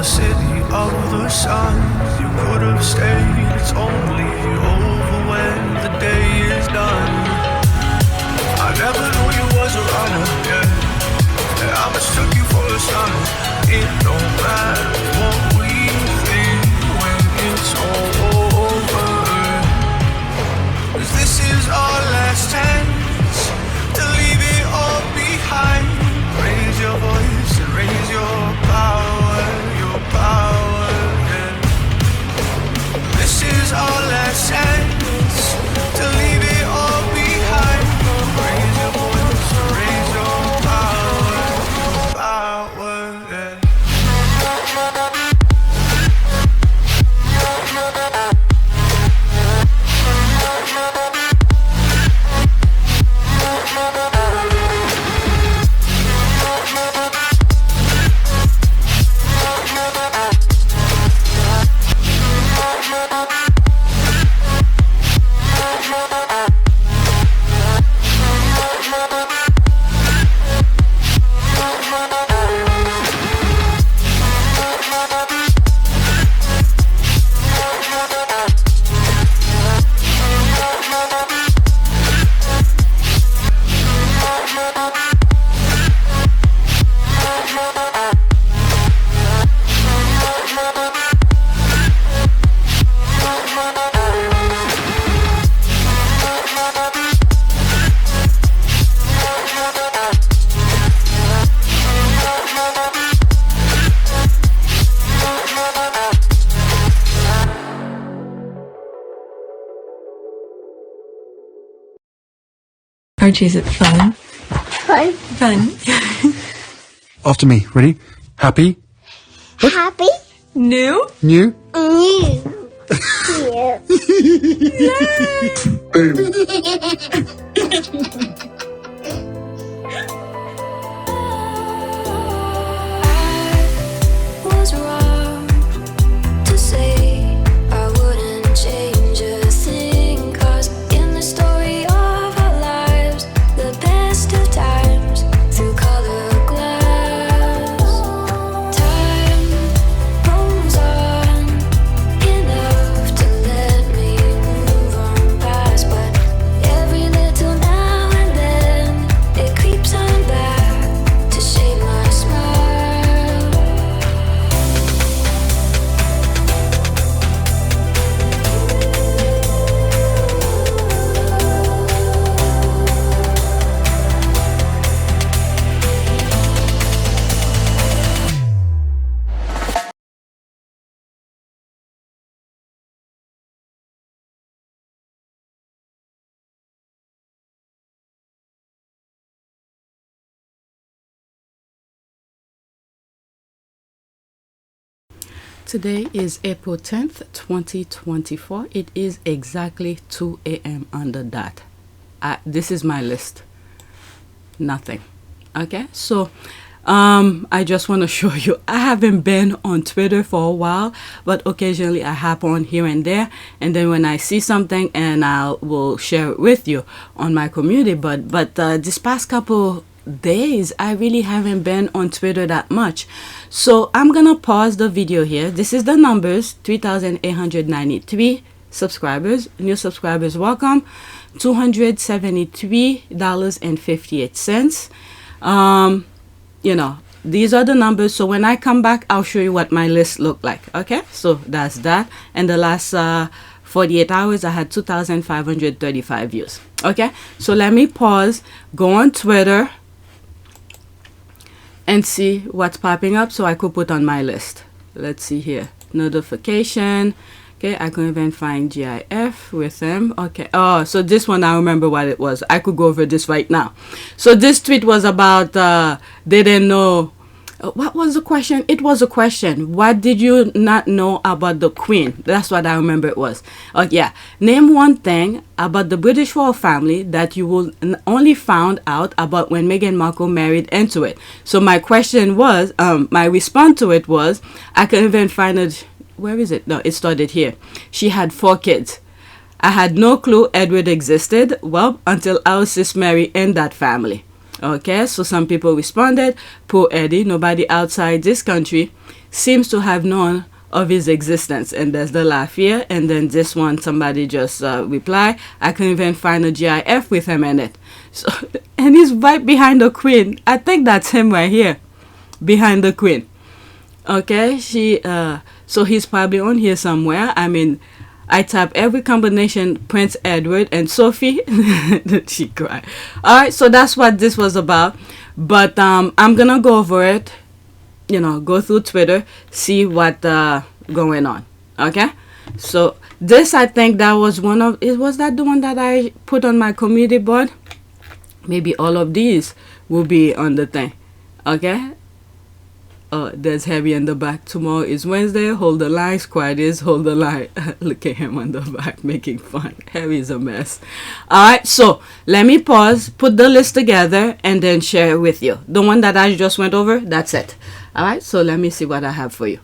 the city of the sun. You could have stayed, it's only over when the day is done. I never knew you was a runner, yeah. I mistook you for a son. It don't matter what we think when it's all over. 'Cause this is our last chance to leave it all behind. Raise your voice and raise your power, yeah. This is our last chance to leave it all behind. Raise your voice and raise your power, yeah. Archie, is it fun? Fun. Fun. After me. Ready? Happy? Happy. New? New? New. Was wrong to say I wouldn't change a thing, 'cause in the story of our lives, the best of times through colored glass, time moves on enough to let me move on past, but every little now and then it creeps on back to shape my smile. Today is April 10th, 2024. It is exactly 2 a.m. on the dot. This is my list. Nothing. Okay, so I just want to show you. I haven't been on Twitter for a while, but occasionally I hop on here and there, and then when I see something, and I will share it with you on my community. But this past couple days I really haven't been on Twitter that much, so I'm gonna pause the video here. This is the numbers: 3,893 subscribers, new subscribers, welcome. $273.58. You know, these are the numbers. So when I come back, I'll show you what my list looked like. Okay, so that's that. And the last 48 hours I had 2,535 views. Okay, so let me pause, go on Twitter and see what's popping up so I could put on my list. Let's see here, notification. Okay, I couldn't even find GIF with them. Okay, oh, so this one, I remember what it was. I could go over this right now. So this tweet was about they didn't know. What was the question? It was a question. What did you not know about the Queen? That's what I remember it was. Oh yeah, name one thing about the British royal family that you will only found out about when Meghan Markle married into it. So my question was, my response to it was, I couldn't even find it. Where is it? No, it started here. She had 4 kids. I had no clue Edward existed. Well, until our sis Mary in that family. Okay, so some people responded, poor Eddie, nobody outside this country seems to have known of his existence. And there's the laugh here. And then this one, somebody just reply, I couldn't even find a GIF with him in it. So, and he's right behind the queen. I think that's him right here, behind the queen. Okay, so he's probably on here somewhere. I mean, I type every combination, Prince Edward and Sophie. She cried. All right, so that's what this was about. But I'm gonna go over it, you know, go through Twitter, see what going on. Okay, so this, I think that was one of it. Was that the one that I put on my community board? Maybe all of these will be on the thing. Okay. There's Harry in the back. Tomorrow is Wednesday. Hold the line. Squad is hold the line. Look at him on the back making fun. Harry is a mess. Alright, so let me pause, put the list together, and then share it with you. The one that I just went over, that's it. Alright, so let me see what I have for you.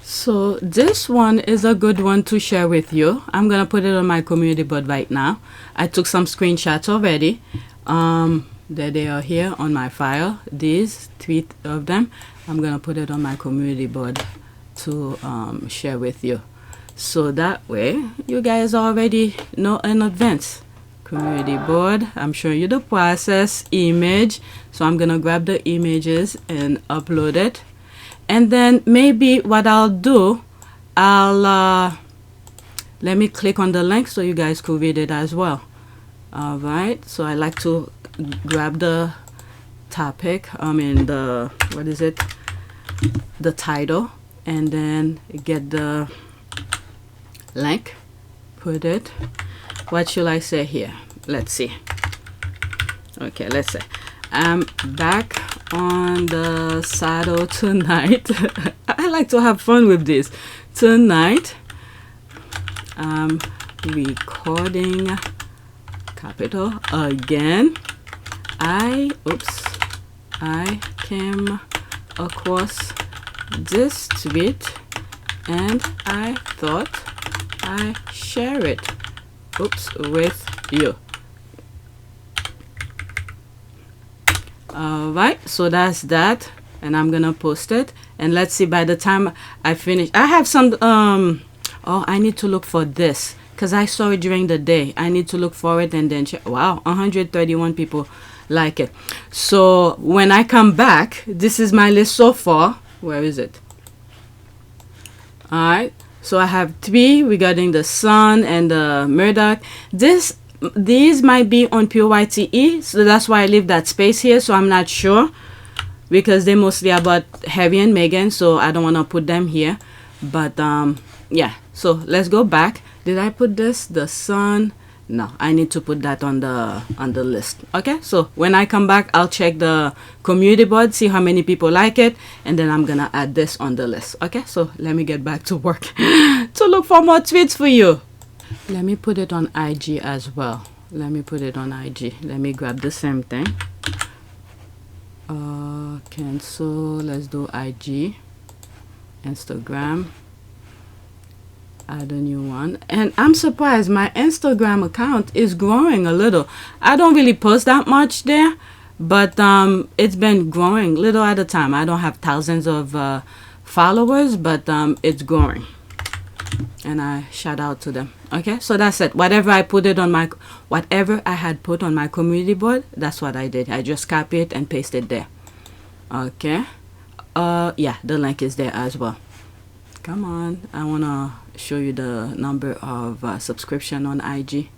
So this one is a good one to share with you. I'm gonna put it on my community board right now. I took some screenshots already. There they are here on my file. These 3 of them. I'm gonna put it on my community board to share with you, so that way you guys already know in advance. Community board, I'm showing you the process. Image, so I'm gonna grab the images and upload it, and then maybe what I'll do, let me click on the link so you guys could read it as well. All right, so I like to grab the topic, the what is it, the title, and then get the link, put it. What should I say here? Let's see. Okay, let's say I'm back on the saddle tonight. I like to have fun with this. Tonight I'm recording, capital again. I came across this tweet and I thought I share it with you. Alright, so that's that, and I'm gonna post it, and let's see, by the time I finish, I have some I need to look for this because I saw it during the day. I need to look for it and then check. Wow, 131 people like it. So when I come back, this is my list so far. Where is it? All right, so I have 3 regarding the Sun and the Murdoch. These might be on PYTE, so that's why I leave that space here. So I'm not sure because they're mostly about Harry and Meghan, so I don't want to put them here. But yeah, so let's go back. Did I put this, the Sun? No, I need to put that on the list. Okay, so when I come back, I'll check the community board, see how many people like it, and then I'm gonna add this on the list. Okay, so let me get back to work to look for more tweets for you. Let me put it on IG as well. Let me put it on IG. Let me grab the same thing. Cancel. Let's do IG, Instagram. Add a new one, and I'm surprised my Instagram account is growing a little. I don't really post that much there, but it's been growing little at a time. I don't have thousands of followers, but it's growing, and I shout out to them. Okay, so that's it. Whatever I had put on my community board, that's what I did. I just copy it and paste it there. Okay, yeah, the link is there as well. Come on, I wanna show you the number of subscription on IG.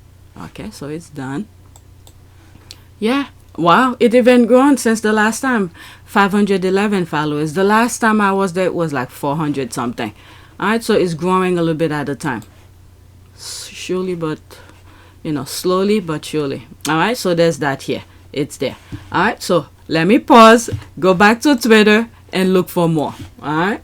Okay, so it's done. Yeah, wow, it even grown since the last time. 511 followers. The last time I was there, it was like 400 something. All right, so it's growing a little bit at a time. Surely, but slowly but surely. All right, so there's that here. It's there. All right, so let me pause, go back to Twitter, and look for more. All right.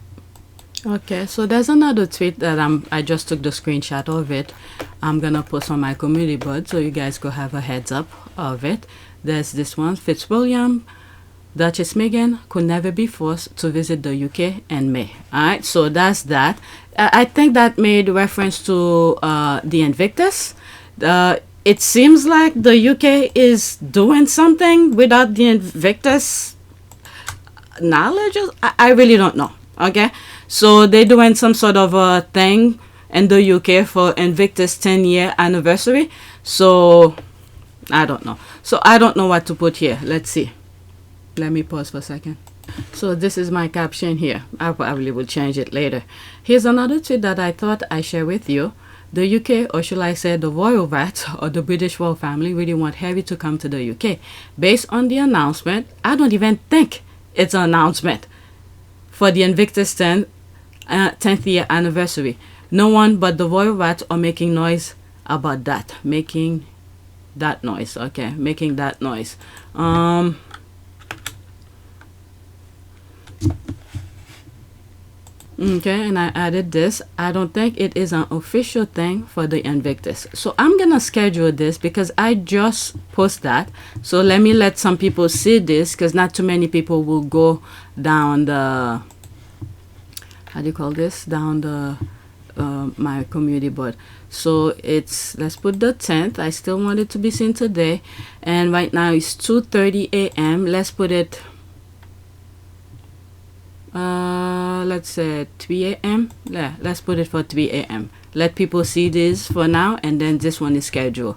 Okay, so there's another tweet that I just took the screenshot of it. I'm gonna post on my community board so you guys go have a heads up of it. There's this one. Fitzwilliam, Duchess Meghan could never be forced to visit the UK in May. Alright, so that's that. I think that made reference to the Invictus. It seems like the UK is doing something without the Invictus knowledge. I really don't know. Okay, so they're doing some sort of a thing in the UK for Invictus 10-year anniversary. So I don't know. So I don't know what to put here. Let's see. Let me pause for a second. So this is my caption here. I probably will change it later. Here's another tweet that I thought I share with you. The UK, or should I say the royal rat or the British royal family, really want Harry to come to the UK. Based on the announcement, I don't even think it's an announcement for the Invictus 10th year anniversary. No one but the royal rat are making noise about that. Making that noise. Okay, making that noise. Okay, and I added this. I don't think it is an official thing for the Invictus. So I'm gonna schedule this because I just post that. So let some people see this, because not too many people will go down the, how do you call this, down the my community board. So it's, let's put the 10th. I still want it to be seen today, and right now it's 2:30 a.m. let's put it let's say 3 a.m. Yeah, let's put it for 3 a.m. Let people see this for now, and then this one is scheduled.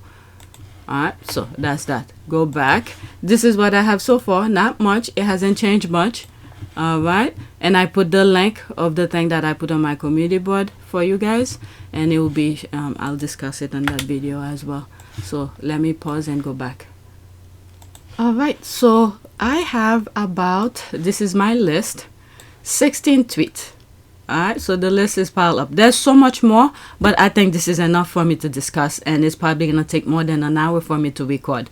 Alright, so that's that. Go back. This is what I have so far. Not much. It hasn't changed much. Alright, and I put the link of the thing that I put on my community board for you guys, and it will be I'll discuss it in that video as well. So let me pause and go back. Alright, so I have about, this is my list, 16 tweets. Alright, so the list is piled up. There's so much more, but I think this is enough for me to discuss, and it's probably gonna take more than an hour for me to record.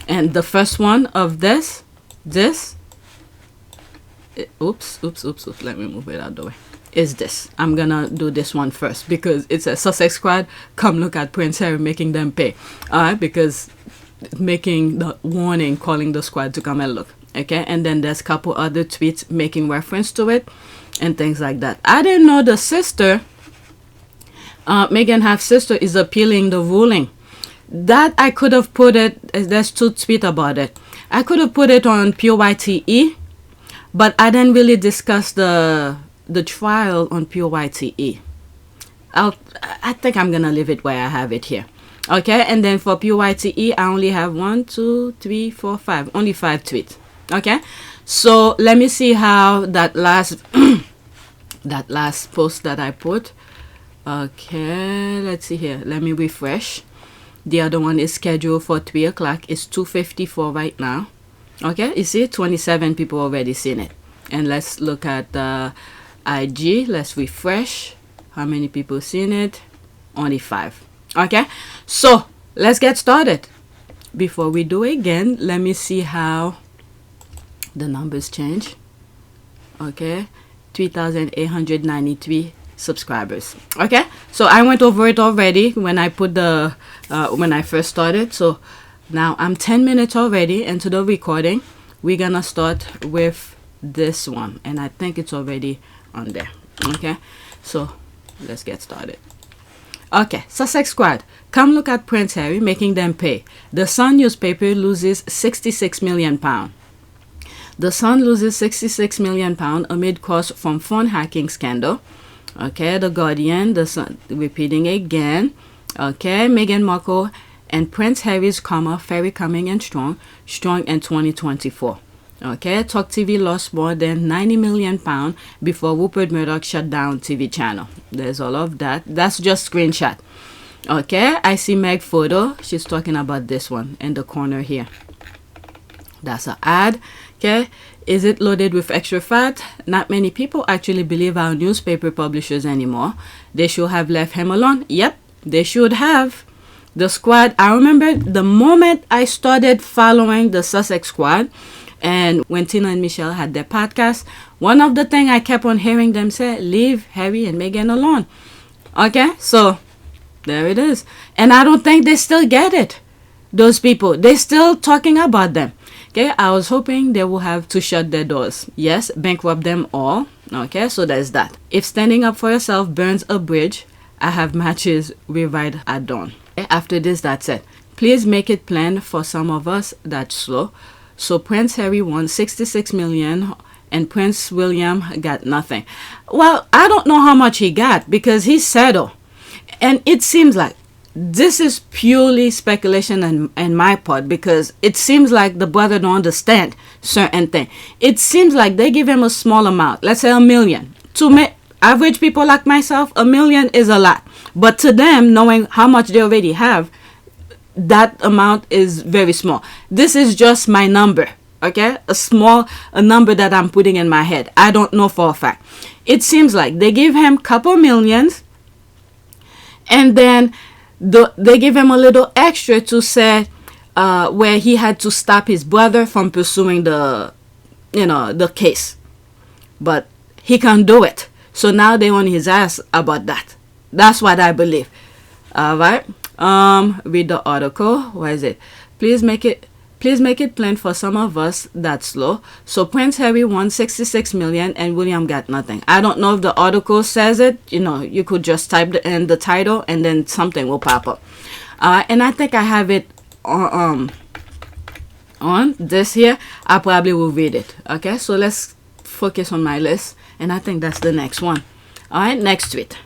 And the first one of this, oops, let me move it out of the way, is this. I'm gonna do this one first because it's a Sussexsquad. Come look at Prince Harry making them pay. Alright, because making the warning, calling the squad to come and look. Okay, and then there's a couple other tweets making reference to it and things like that. I didn't know the sister, Meghan half sister, is appealing the ruling. That I could have put it, there's two tweets about it. I could have put it on PYTE, but I didn't really discuss the trial on PYTE. I think I'm gonna leave it where I have it here. Okay, and then for PYTE, I only have 1, 2, 3, 4, 5, only 5 tweets. Okay, so let me see how that last that last post that I put. Okay, let's see here. Let me refresh. The other one is scheduled for 3 o'clock. It's 2:54 right now. Okay, you see 27 people already seen it. And let's look at the IG. Let's refresh. How many people seen it? Only 5. Okay, so let's get started. Before we do again, let me see how the numbers change. Okay, 3,893 subscribers. Okay, so I went over it already when I put the when I first started. So now I'm 10 minutes already into the recording. We're gonna start with this one, and I think it's already on there. Okay, so let's get started. Okay, Sussexsquad, come look at Prince Harry making them pay. The Sun newspaper loses £66 million. The Sun loses £66 million amid costs from phone hacking scandal. Okay, The Guardian, the Sun, repeating again. Okay, Meghan Markle and Prince Harry's ferry coming in strong in 2024. Okay, Talk TV lost more than £90 million before Rupert Murdoch shut down TV channel. There's all of that. That's just screenshot. Okay, I see Meg photo. She's talking about this one in the corner here. That's an ad. Okay, is it loaded with extra fat? Not many people actually believe our newspaper publishers anymore. They should have left him alone. Yep, they should have. The squad, I remember the moment I started following the Sussexsquad, and when Tina and Michelle had their podcast, one of the things I kept on hearing them say, leave Harry and Meghan alone. Okay, so there it is. And I don't think they still get it. Those people, they're still talking about them. Okay, I was hoping they will have to shut their doors. Yes, bankrupt them all. Okay, so there's that. If standing up for yourself burns a bridge, I have matches we ride at dawn. Okay, after this, that's it. Please make it plain for some of us that's slow. So Prince Harry won $66 million and Prince William got nothing. Well, I don't know how much he got because he's settled. And it seems like this is purely speculation on my part, because it seems like the brother don't understand certain thing. It seems like they give him a small amount, let's say $1 million. To average people like myself, $1 million is a lot. But to them, knowing how much they already have, that amount is very small. This is just my number, okay? A number that I'm putting in my head. I don't know for a fact. It seems like they give him a couple millions, and then they give him a little extra to say where he had to stop his brother from pursuing the case, but he can't do it. So now they on his ass about that. That's what I believe. All right. Read the article. What is it? Please make it plain for some of us that's slow. So Prince Harry won 66 million and William got nothing. I don't know if the article says it. You could just type in the title and then something will pop up. And I think I have it on this here. I probably will read it. Okay, so let's focus on my list, and I think that's the next one. All right, next tweet.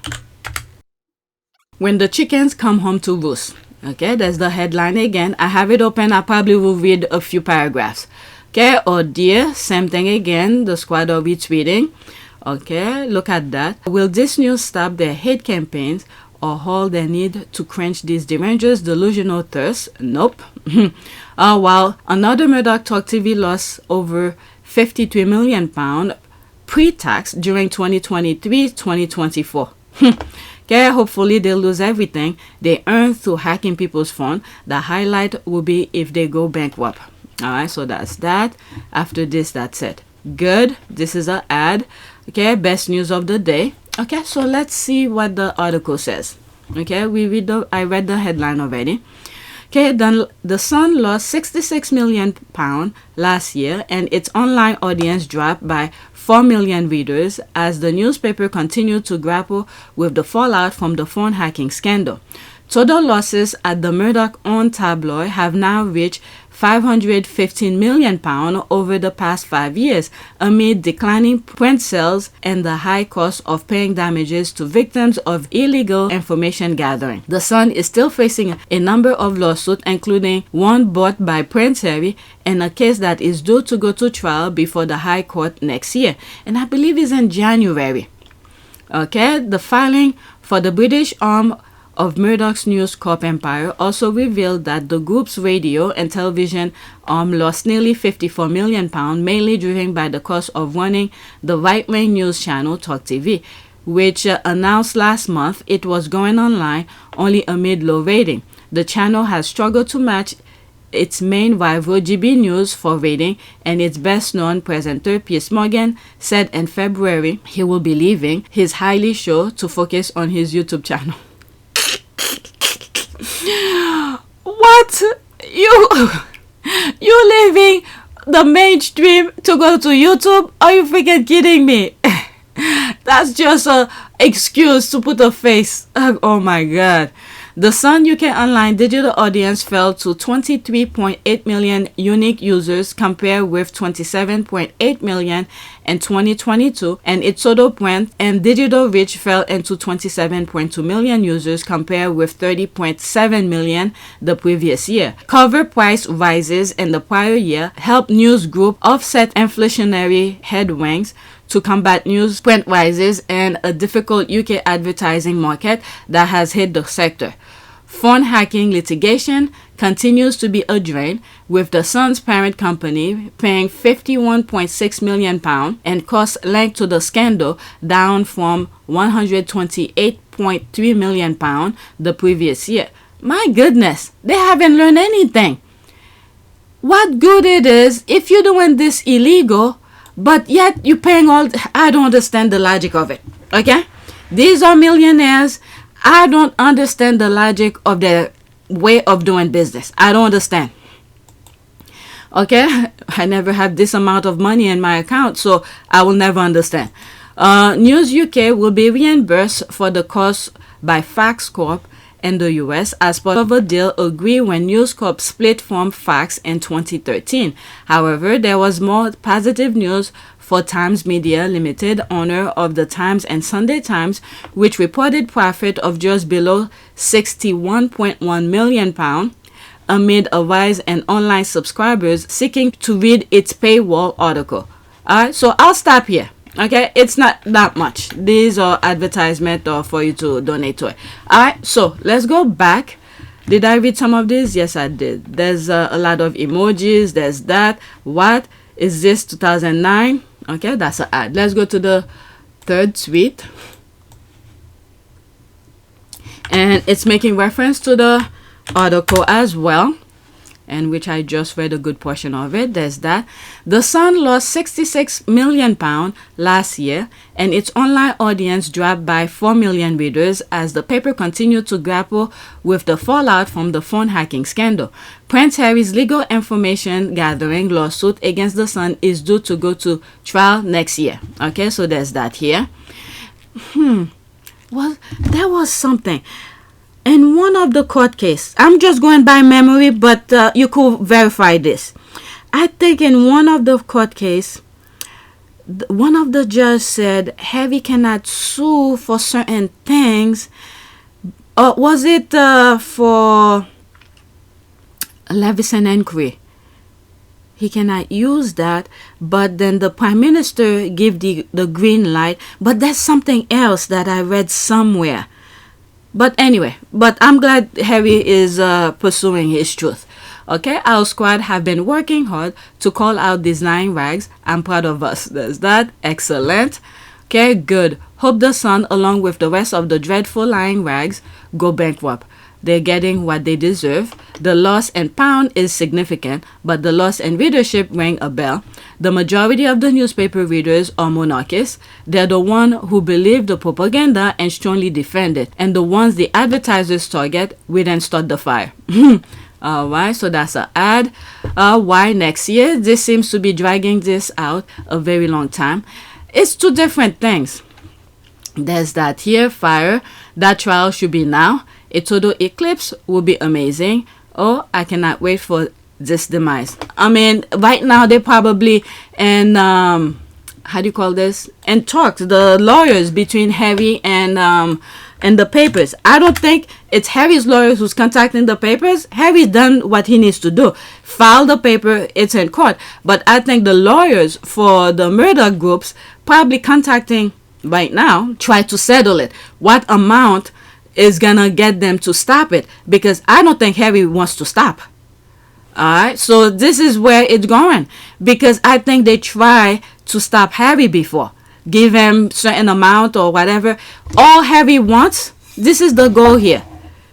When the chickens come home to roost. Okay, that's the headline again. I have it open. I probably will read a few paragraphs. Okay, oh dear, same thing again. The squad are retweeting. Okay, look at that. Will this news stop their hate campaigns or all they need to quench these deranged delusional thirst? Nope. While another Murdoch TV lost over £53 million pre-tax during 2023-2024. Okay, hopefully they'll lose everything they earn through hacking people's phone. The highlight will be if they go bankrupt. Alright, so that's that. After this, that's it. Good. This is an ad. Okay, best news of the day. Okay, so let's see what the article says. Okay, I read the headline already. Okay, then the Sun lost £66 million last year, and its online audience dropped by 4 million readers as the newspaper continued to grapple with the fallout from the phone hacking scandal. Total losses at the Murdoch-owned tabloid have now reached £515 million over the past 5 years, amid declining print sales and the high cost of paying damages to victims of illegal information gathering. The Sun is still facing a number of lawsuits, including one brought by Prince Harry and a case that is due to go to trial before the High Court next year, and I believe is in January. Okay, the filing for the British arm of Murdoch's News Corp empire also revealed that the group's radio and television arm lost nearly £54 million, mainly driven by the cost of running the right-wing news channel Talk TV, which announced last month it was going online only amid low rating. The channel has struggled to match its main rival GB News for rating, and its best-known presenter Piers Morgan said in February he will be leaving his highly show to focus on his YouTube channel. What? You leaving the mainstream to go to YouTube? Are you freaking kidding me? That's just a excuse to put a face. Oh my god. The Sun UK online digital audience fell to 23.8 million unique users compared with 27.8 million in 2022, and its total print and digital reach fell into 27.2 million users compared with 30.7 million the previous year. Cover price rises in the prior year helped news group offset inflationary headwinds to combat news print rises and a difficult UK advertising market that has hit the sector. Phone hacking litigation continues to be a drain, with the Sun's parent company paying £51.6 million and costs linked to the scandal down from £128.3 million the previous year. My goodness, they haven't learned anything. What good it is if you're doing this illegal, but yet you're paying all. I don't understand the logic of it. Okay, these are millionaires. I don't understand the logic of their way of doing business. I don't understand. Okay, I never have this amount of money in my account, so I will never understand. News UK will be reimbursed for the cost by Fax Corp and the US as part of a deal agreed when News Corp split from Fox in 2013. However, there was more positive news for Times Media Limited, owner of the Times and Sunday Times, which reported profit of just below £61.1 million amid a rise in online subscribers seeking to read its paywall article. Alright, so I'll stop here. Okay, it's not that much. These are advertisement or for you to donate to it. Alright, so let's go back. Did I read some of these? Yes, I did. There's a lot of emojis. There's that. What is this? 2009. Okay, that's an ad. Let's go to the third tweet. And it's making reference to the article as well, and which I just read a good portion of it. There's that. The Sun lost £66 million last year, and its online audience dropped by 4 million readers as the paper continued to grapple with the fallout from the phone hacking scandal. Prince Harry's legal information gathering lawsuit against the Sun is due to go to trial next year. Okay, so there's that here. Well, there was something. In one of the court case, I'm just going by memory, but you could verify this. I think in one of the court case, one of the judges said Harry cannot sue for certain things. Was it for Levin inquiry? He cannot use that, but then the Prime Minister gave the green light. But there's something else that I read somewhere. But anyway, but I'm glad Harry is pursuing his truth. Okay, our squad have been working hard to call out these lying rags. I'm proud of us. There's that. Excellent. Okay, good. Hope the Sun, along with the rest of the dreadful lying rags, go bankrupt. They're getting what they deserve. The loss in pound is significant, but the loss in readership rang a bell. The majority of the newspaper readers are monarchists. They're the ones who believe the propaganda and strongly defend it. And the ones the advertisers target, we then start the fire. Alright, so that's an ad. Why next year? This seems to be dragging this out a very long time. It's two different things. There's that here, fire. That trial should be now. A total eclipse will be amazing. Oh, I cannot wait for this demise. I mean, right now they're probably in how do you call this? In talks, the lawyers between Harry and the papers. I don't think it's Harry's lawyers who's contacting the papers. Harry's done what he needs to do. File the paper, it's in court. But I think the lawyers for the Murdoch groups probably contacting right now, try to settle it. What amount is gonna get them to stop it? Because I don't think Harry wants to stop. Alright, so this is where it's going, because I think they try to stop Harry before, give him certain amount or whatever. All Harry wants, this is the goal here,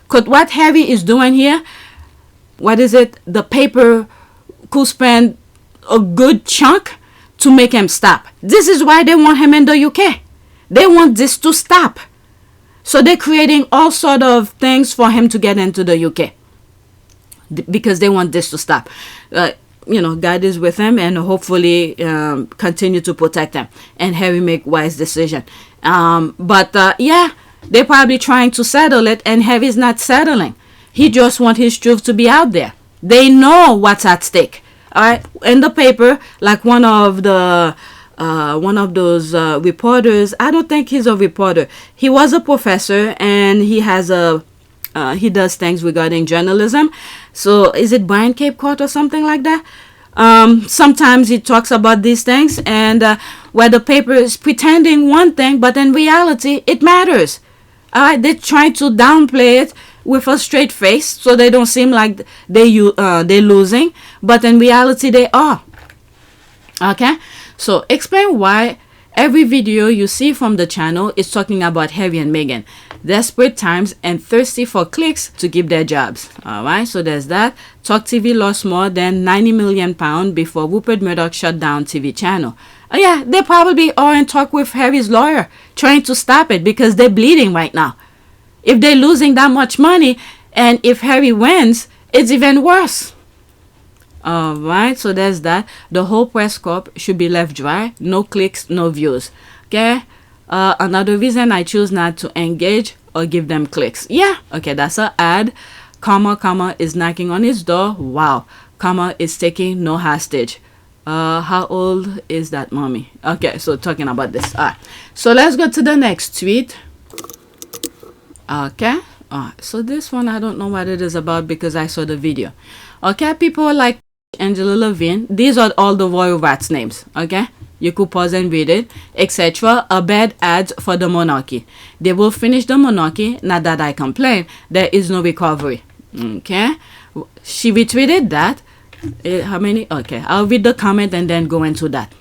because what Harry is doing here, what is it, the paper could spend a good chunk to make him stop. This is why they want him in the UK. They want this to stop. So they're creating all sort of things for him to get into the UK, because they want this to stop. You know, God is with him, and hopefully continue to protect him, and Harry make wise decision. Yeah, they're probably trying to settle it, and Harry's not settling. He just wants his truth to be out there. They know what's at stake. All right, in the paper, like one of those reporters, I don't think he's a reporter. He was a professor, and he has he does things regarding journalism. So is it Brian Cape Court or something like that? Sometimes he talks about these things, and where the paper is pretending one thing, but in reality it matters. They're trying to downplay it with a straight face, so they don't seem like they're losing, but in reality they are. Okay, so explain why every video you see from the channel is talking about Harry and Meghan. Desperate times and thirsty for clicks to keep their jobs. Alright, so there's that. Talk TV lost more than £90 million before Rupert Murdoch shut down TV channel. Yeah, they probably are in talk with Harry's lawyer, trying to stop it, because they're bleeding right now. If they're losing that much money, and if Harry wins, it's even worse. Alright, so there's that. The whole press corp should be left dry. No clicks, no views. Okay, another reason I choose not to engage or give them clicks. Yeah, okay, that's an ad. Comma is knocking on his door. Wow. Comma is taking no hostage. How old is that mommy? Okay, so talking about this. All right, so let's go to the next tweet. Okay, so this one I don't know what it is about because I saw the video. Okay, people like Angela Levin, these are all the royal rats names. Okay, you could pause and read it, etc. A bad ads for the monarchy. They will finish the monarchy. Not that I complain, there is no recovery. Okay, she retweeted that. How many? Okay, I'll read the comment and then go into that.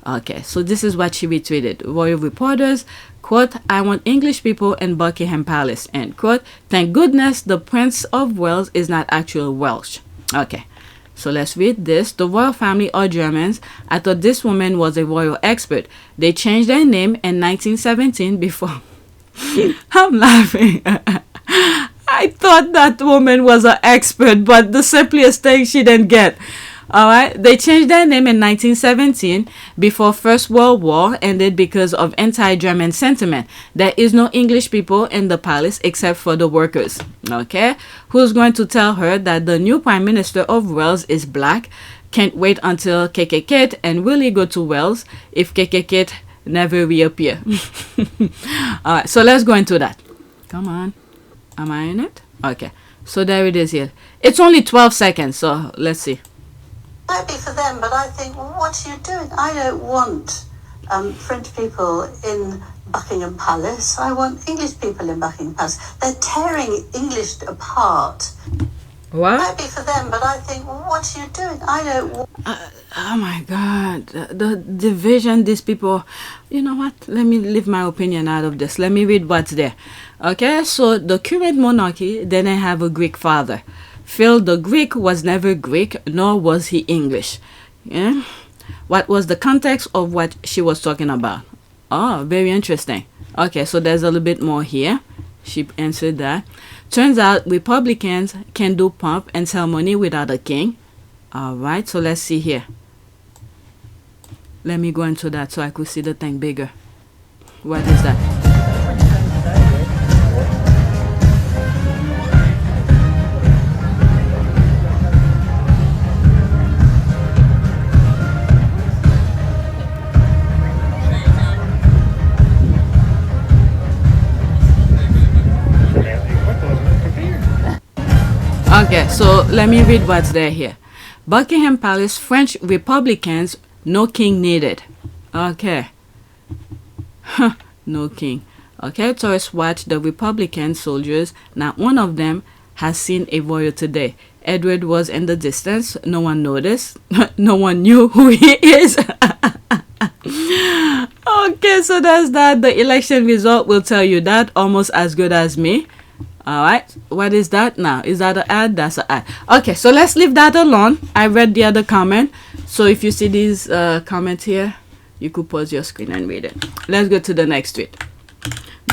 Okay, so this is what she retweeted. Royal reporters, quote, I want English people in Buckingham Palace, end quote. Thank goodness the Prince of Wales is not actual Welsh. Okay, so let's read this. The royal family are Germans. I thought this woman was a royal expert. They changed their name in 1917 before. I'm laughing. I thought that woman was an expert, but the simplest thing she didn't get. All right, they changed their name in 1917 before First World War ended because of anti-German sentiment. There is no English people in the palace except for the workers. Okay, who's going to tell her that the new Prime Minister of Wales is black? Can't wait until KKK and Willie go to Wales if KKK never reappear. All right, so let's go into that. Come on. Am I in it? Okay, so there it is here. It's only 12 seconds, so let's see. Might be for them, but I think, well, what are you doing? I don't want French people in Buckingham Palace. I want English people in Buckingham Palace. They're tearing English apart. What? Might be for them, but I think, well, what are you doing? I don't want... Oh my God, the division, these people, you know what? Let me leave my opinion out of this. Let me read what's there. Okay, so the current monarchy didn't have a Greek father. Phil the Greek was never Greek, nor was he English. Yeah? What was the context of what she was talking about? Oh, very interesting. Okay, so there's a little bit more here. She answered that. Turns out Republicans can do pomp and ceremony without a king. All right, so let's see here. Let me go into that so I could see the thing bigger. What is that? Okay, so let me read what's there here. Buckingham Palace, French Republicans, no king needed. Okay. No king. Okay, tourists watch the Republican soldiers. Not one of them has seen a royal today. Edward was in the distance. No one noticed. No one knew who he is. Okay, so that's that. The election result will tell you that almost as good as me. All right, what is that now? Is that an ad? That's an ad. Okay, so let's leave that alone. I read the other comment. So if you see these comments here, you could pause your screen and read it. Let's go to the next tweet.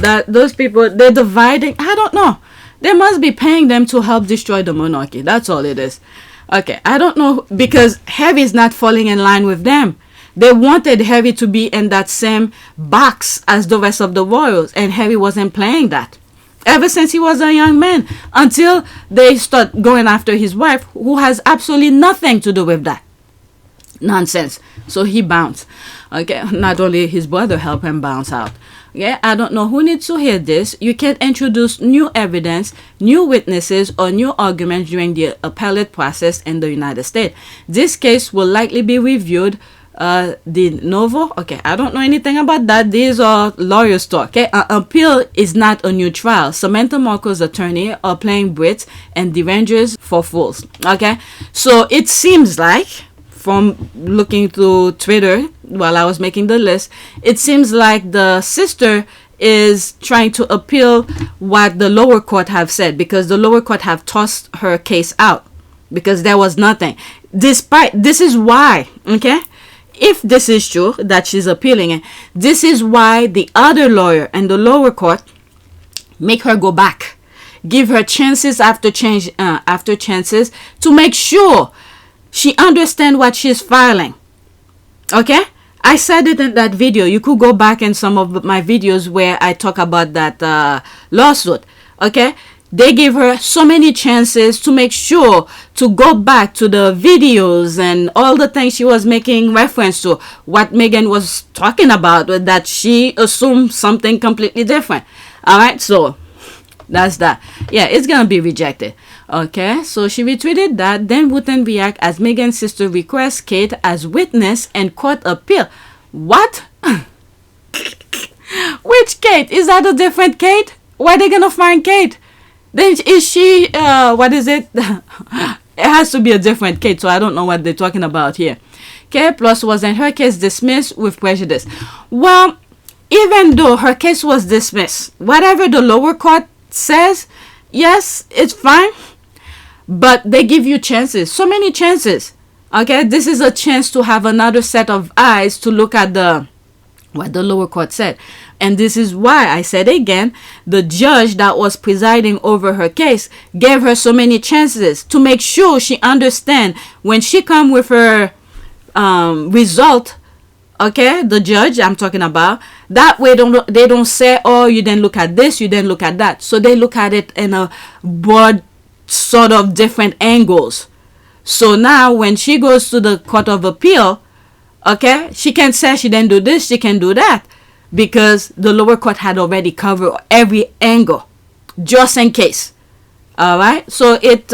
That those people, they're dividing. I don't know. They must be paying them to help destroy the monarchy. That's all it is. Okay, I don't know, because Harry is not falling in line with them. They wanted Harry to be in that same box as the rest of the royals, and Harry wasn't playing that. Ever since he was a young man, until they start going after his wife, who has absolutely nothing to do with that nonsense. So he bounced. Okay, not only his brother helped him bounce out. Yeah, I don't know who needs to hear this. You can't introduce new evidence, new witnesses, or new arguments during the appellate process in the United States. This case will likely be reviewed de novo. Okay, I don't know anything about that. These are lawyers talk. Okay, an appeal is not a new trial. Samantha Markle's attorney are playing Brits and derangers for fools. Okay, so it seems like, from looking through Twitter while I was making the list, it seems like the sister is trying to appeal what the lower court have said, because the lower court have tossed her case out because there was nothing. Despite, this is why, okay, if this is true that she's appealing it, this is why the other lawyer and the lower court make her go back, give her chances after chances to make sure she understands what she's filing. Okay, I said it in that video. You could go back in some of my videos where I talk about that lawsuit. Okay, they gave her so many chances to make sure to go back to the videos and all the things she was making reference to, what Meghan was talking about, that she assumed something completely different. All right, so that's that. Yeah, it's gonna be rejected. Okay, so she retweeted that. Then Wooten react as Meghan's sister requests Kate as witness and court appeal. What? Which Kate? Is that a different Kate? Why are they gonna find Kate? Then is she what is it? It has to be a different Kate, so I don't know what they're talking about here. Kate Plus was in her case dismissed with prejudice. Well, even though her case was dismissed, whatever the lower court says, yes, it's fine, but they give you chances, so many chances. Okay, this is a chance to have another set of eyes to look at what the lower court said. And this is why I said again, the judge that was presiding over her case gave her so many chances to make sure she understand when she come with her result. Okay, the judge I'm talking about, that way they don't say, oh, you didn't look at this, you didn't look at that. So they look at it in a broad sort of different angles. So now when she goes to the Court of Appeal, okay, she can say she didn't do this, she can do that, because the lower court had already covered every angle, just in case. All right, so it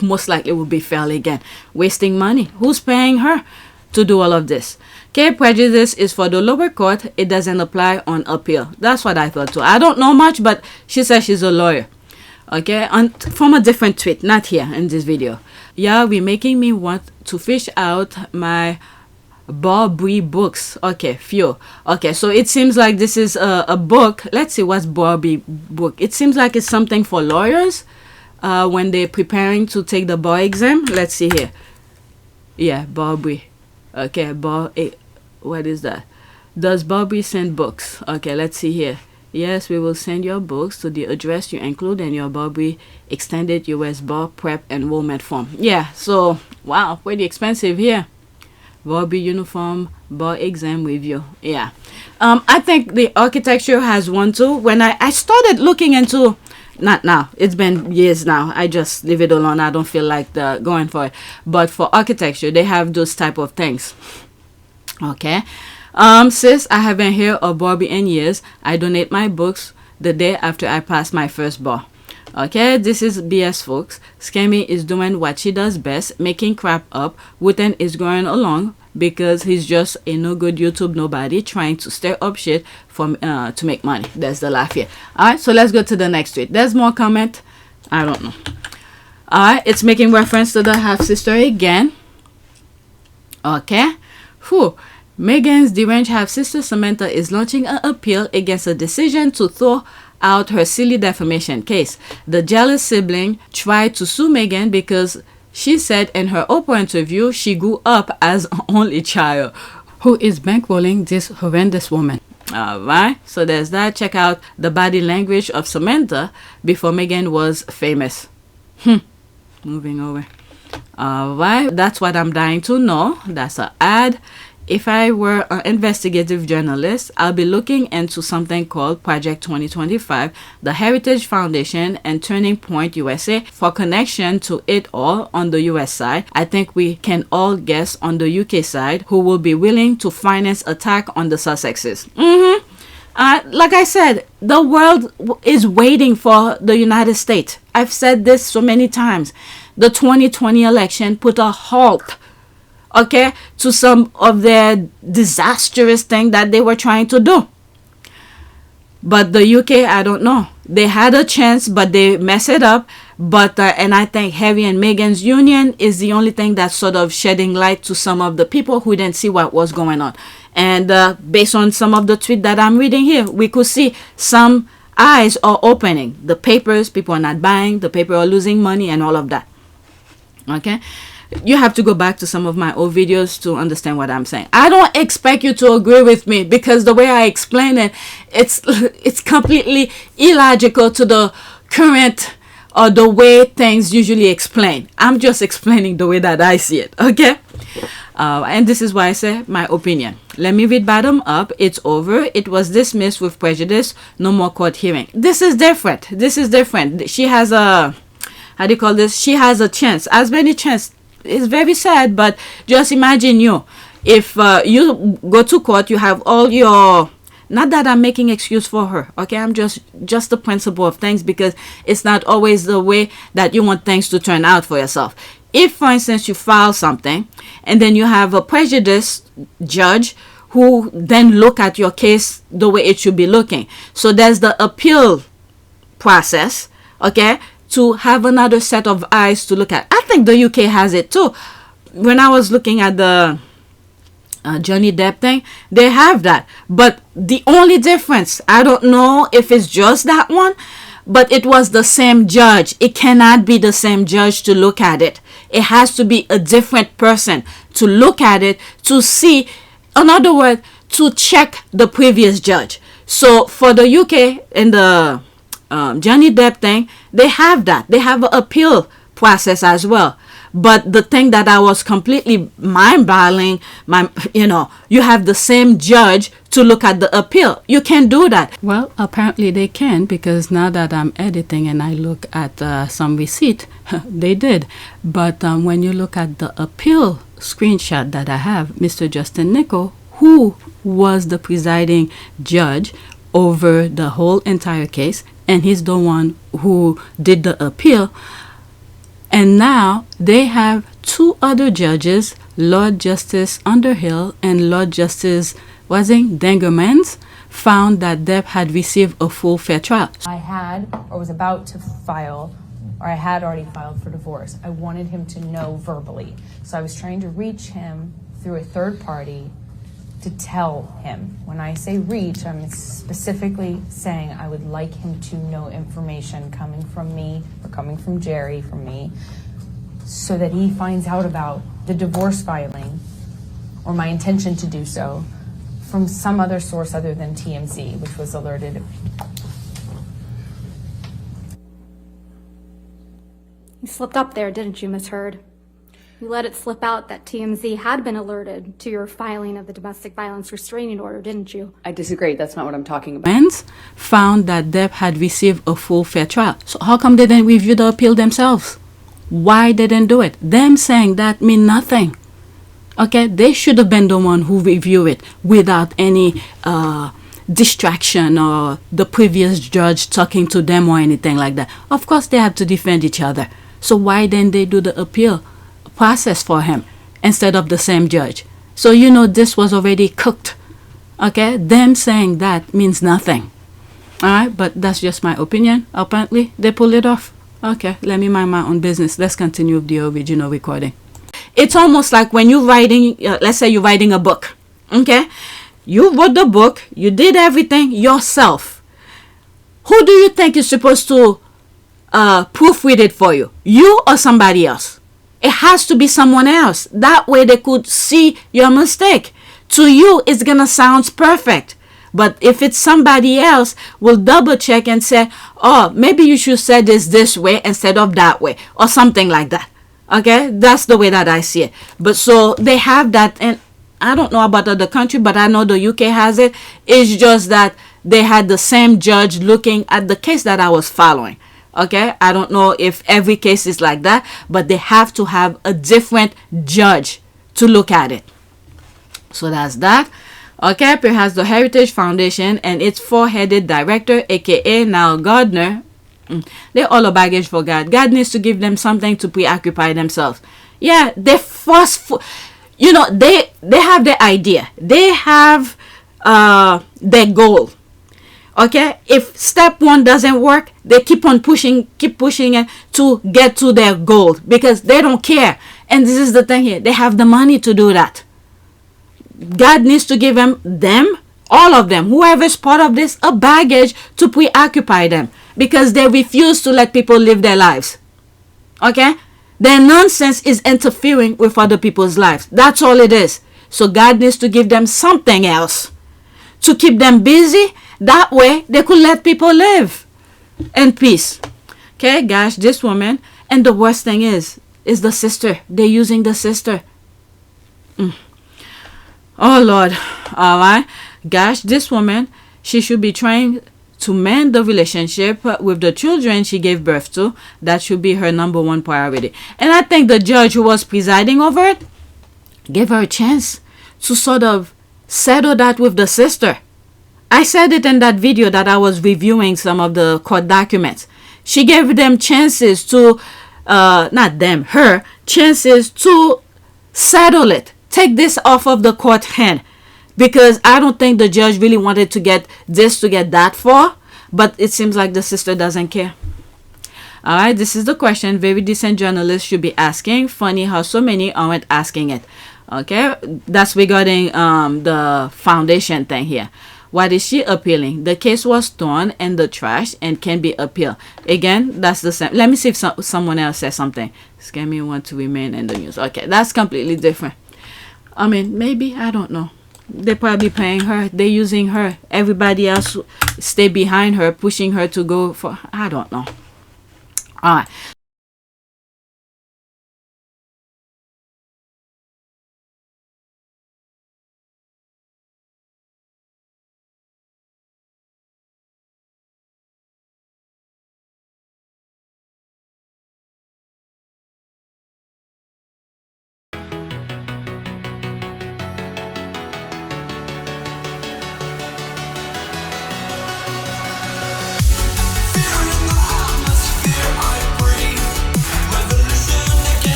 most likely will be failed again, wasting money. Who's paying her to do all of this? Okay, prejudice is for the lower court. It doesn't apply on appeal. That's what I thought too. I don't know much, but she says she's a lawyer. Okay, from a different tweet, not here in this video. Yeah, we're making me want to fish out my Barbie books. Okay, few. Okay, so it seems like this is a book. Let's see what's Barbie book. It seems like it's something for lawyers when they're preparing to take the bar exam. Let's see here. Yeah, Barbie. Okay, what is that? Does Barbie send books? Okay, let's see here. Yes, we will send your books to the address you include in your Barbie extended US bar prep enrollment form. Yeah, so wow, pretty expensive here. Barbie uniform bar exam review. Yeah, I think the architecture has one too. When I started looking into, not now, it's been years now, I just leave it alone. I don't feel like going for it. But for architecture, they have those type of things. Okay. Sis, I haven't heard of Barbie in years. I donate my books the day after I pass my first bar. Okay, this is BS, folks. Scammy is doing what she does best, making crap up. Wooten is going along because he's just a no good YouTube nobody trying to stir up shit for to make money. That's the laugh here. Alright, so let's go to the next tweet. There's more comment. I don't know. Alright, it's making reference to the half sister again. Okay. Whew. Meghan's deranged half-sister Samantha is launching an appeal against a decision to throw out her silly defamation case. The jealous sibling tried to sue Meghan because she said in her Oprah interview she grew up as an only child. Who is bankrolling this horrendous woman? Alright, so there's that. Check out the body language of Samantha before Meghan was famous. Moving over. Alright, that's what I'm dying to know. That's an ad. If I were an investigative journalist, I'll be looking into something called Project 2025, the Heritage Foundation and Turning Point USA for connection to it all on the US side. I think we can all guess on the UK side who will be willing to finance attack on the Sussexes. Like I said, the world is waiting for the United States. I've said this so many times. The 2020 election put a halt, okay, to some of their disastrous thing that they were trying to do. But the UK, I don't know. They had a chance, but they messed it up. But and I think Harry and Meghan's union is the only thing that's sort of shedding light to some of the people who didn't see what was going on. And based on some of the tweet that I'm reading here, we could see some eyes are opening. The papers, people are not buying. The paper are losing money and all of that. Okay. You have to go back to some of my old videos to understand what I'm saying. I don't expect you to agree with me because the way I explain it, it's completely illogical to the current or the way things usually explain. I'm just explaining the way that I see it. Okay. And this is why I say my opinion. Let me read bottom up. It's over. It was dismissed with prejudice. No more court hearing. This is different. This is different. She has a, how do you call this? She has a chance. As many chance. It's very sad, but just imagine you. If you go to court, you have all your, not that I'm making excuse for her, okay? I'm just the principle of things, because it's not always the way that you want things to turn out for yourself. If, for instance, you file something and then you have a prejudiced judge who then look at your case the way it should be looking. So there's the appeal process, okay, to have another set of eyes to look at. I think the UK has it too. When I was looking at the Johnny Depp thing, they have that. But the only difference, I don't know if it's just that one, but it was the same judge. It cannot be the same judge to look at it. It has to be a different person to look at it, to see, in other words, to check the previous judge. So for the UK and the Johnny Depp thing, they have that. They have an appeal process as well. But the thing that I was completely mind-boggling, you have the same judge to look at the appeal. You can't do that. Well, apparently they can, because now that I'm editing and I look at some receipt, they did. But when you look at the appeal screenshot that I have, Mr. Justin Nicol, who was the presiding judge over the whole entire case, and he's the one who did the appeal. And now they have two other judges, Lord Justice Underhill and Lord Justice Dangermans, found that Depp had received a full fair trial. I had or was about to file, or I had already filed for divorce. I wanted him to know verbally. So I was trying to reach him through a third party to tell him. When I say reach, I'm specifically saying I would like him to know information coming from me, or coming from Jerry, from me, so that he finds out about the divorce filing, or my intention to do so, from some other source other than TMZ, which was alerted. You slipped up there, didn't you, Miss Heard? You let it slip out that TMZ had been alerted to your filing of the domestic violence restraining order, didn't you? I disagree. That's not what I'm talking about. Fans found that Depp had received a full fair trial. So how come they didn't review the appeal themselves? Why they didn't do it? Them saying that mean nothing. Okay, they should have been the one who review it without any distraction or the previous judge talking to them or anything like that. Of course, they have to defend each other. So why didn't they do the appeal process for him instead of the same judge? So this was already cooked. Okay, them saying that means nothing. All right, but that's just my opinion. Apparently they pulled it off. Okay, let me mind my own business. Let's continue with the original recording. It's almost like when you're writing, let's say you're writing a book. Okay, you wrote the book, you did everything yourself. Who do you think is supposed to proofread it for you? You or somebody else? It has to be someone else. That way they could see your mistake. To you, it's gonna sound perfect. But if it's somebody else, will double check and say, oh, maybe you should say this way instead of that way, or something like that. Okay, that's the way that I see it. But so they have that, and I don't know about other country, but I know the UK has it. It's just that they had the same judge looking at the case that I was following. Okay, I don't know if every case is like that, but they have to have a different judge to look at it. So that's that. Okay, perhaps the Heritage Foundation and its four-headed director, aka now Gardner, they're all a baggage for God. God needs to give them something to preoccupy themselves. Yeah, they they have their idea. They have their goal. Okay, if step one doesn't work, they keep pushing it to get to their goal, because they don't care. And this is the thing here, they have the money to do that. God needs to give them, all of them, whoever's part of this, a baggage to preoccupy them, because they refuse to let people live their lives. Okay, their nonsense is interfering with other people's lives. That's all it is. So God needs to give them something else to keep them busy. That way they could let people live in peace. Okay, gosh, this woman, and the worst thing is the sister. They're using the sister. Oh Lord. All right, gosh, this woman, she should be trying to mend the relationship with the children she gave birth to. That should be her number one priority. And I think the judge who was presiding over it gave her a chance to sort of settle that with the sister. I said it in that video that I was reviewing some of the court documents. She gave them chances to, not them, her, chances to settle it. Take this off of the court hand. Because I don't think the judge really wanted to get this to get that far. But it seems like the sister doesn't care. Alright, this is the question very decent journalists should be asking. Funny how so many aren't asking it. Okay, that's regarding the foundation thing here. What is she appealing? The case was thrown in the trash and can be appealed. Again, that's the same. Let me see if someone else says something. Scamming want to remain in the news. Okay, that's completely different. I mean, maybe, I don't know. They're probably paying her. They're using her. Everybody else stay behind her, pushing her to go for, I don't know. All right.